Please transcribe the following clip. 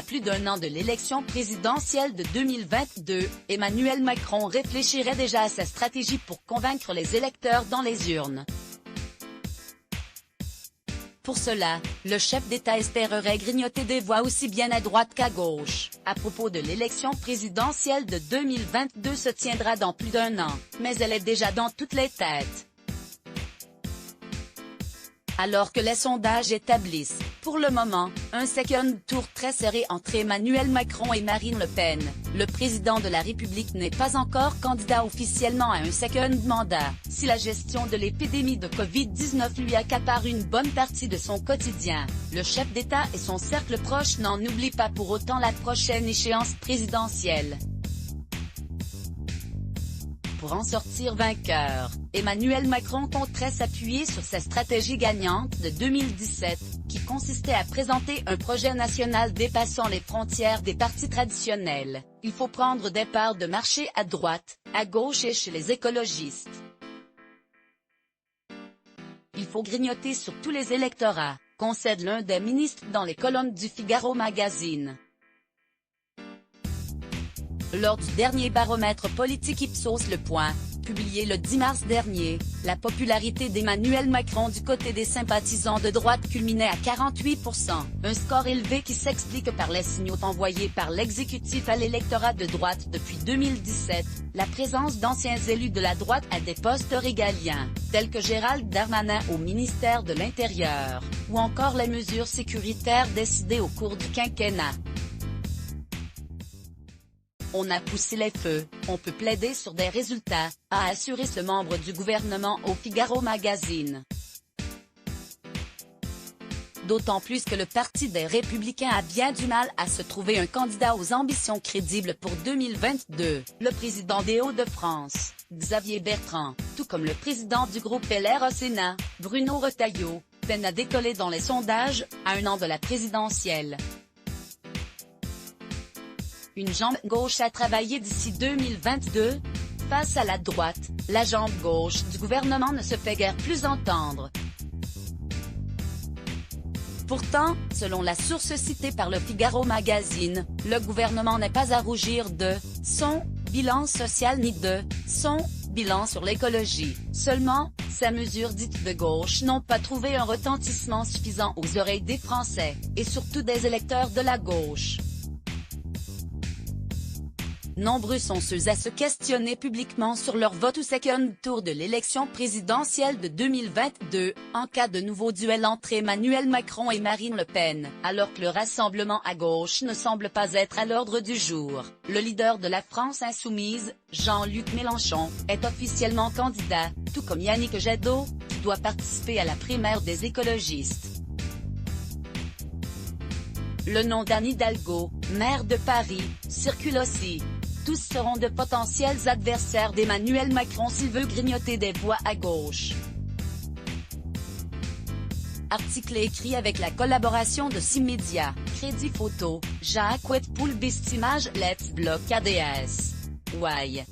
plus d'un an de l'élection présidentielle de 2022, Emmanuel Macron réfléchirait déjà à sa stratégie pour convaincre les électeurs dans les urnes. Pour cela, le chef d'État espérerait grignoter des voix aussi bien à droite qu'à gauche. À propos de l'élection présidentielle de 2022 se tiendra dans plus d'un an, mais elle est déjà dans toutes les têtes. Alors que les sondages établissent, pour le moment, un second tour très serré entre Emmanuel Macron et Marine Le Pen, le président de la République n'est pas encore candidat officiellement à un second mandat. Si la gestion de l'épidémie de Covid-19 lui accapare une bonne partie de son quotidien, le chef d'État et son cercle proche n'en oublient pas pour autant la prochaine échéance présidentielle. Pour en sortir vainqueur, Emmanuel Macron compterait s'appuyer sur sa stratégie gagnante de 2017, qui consistait à présenter un projet national dépassant les frontières des partis traditionnels. Il faut prendre des parts de marché à droite, à gauche et chez les écologistes. Il faut grignoter sur tous les électorats, concède l'un des ministres dans les colonnes du Figaro Magazine. Lors du dernier baromètre politique Ipsos Le Point, publié le 10 mars dernier, la popularité d'Emmanuel Macron du côté des sympathisants de droite culminait à 48%, un score élevé qui s'explique par les signaux envoyés par l'exécutif à l'électorat de droite depuis 2017, la présence d'anciens élus de la droite à des postes régaliens, tels que Gérald Darmanin au ministère de l'Intérieur, ou encore les mesures sécuritaires décidées au cours du quinquennat. On a poussé les feux, on peut plaider sur des résultats, a assuré ce membre du gouvernement au Figaro Magazine. D'autant plus que le Parti des Républicains a bien du mal à se trouver un candidat aux ambitions crédibles pour 2022. Le président des Hauts-de-France, Xavier Bertrand, tout comme le président du groupe LR au Sénat, Bruno Retailleau, peine à décoller dans les sondages, à un an de la présidentielle. Une jambe gauche à travailler d'ici 2022. Face à la droite, la jambe gauche du gouvernement ne se fait guère plus entendre. Pourtant, selon la source citée par le Figaro Magazine, le gouvernement n'est pas à rougir de son bilan social ni de son bilan sur l'écologie. Seulement, ces mesures dites de gauche n'ont pas trouvé un retentissement suffisant aux oreilles des Français, et surtout des électeurs de la gauche. Nombreux sont ceux à se questionner publiquement sur leur vote au second tour de l'élection présidentielle de 2022, en cas de nouveau duel entre Emmanuel Macron et Marine Le Pen. Alors que le rassemblement à gauche ne semble pas être à l'ordre du jour, le leader de la France insoumise, Jean-Luc Mélenchon, est officiellement candidat, tout comme Yannick Jadot, qui doit participer à la primaire des écologistes. Le nom d'Anne Hidalgo, maire de Paris, circule aussi. Tous seront de potentiels adversaires d'Emmanuel Macron s'il veut grignoter des voix à gauche. Article écrit avec la collaboration de 6 médias, Crédit Photo, Jacques Ouet Poulbistimage Let's Block ADS. Why?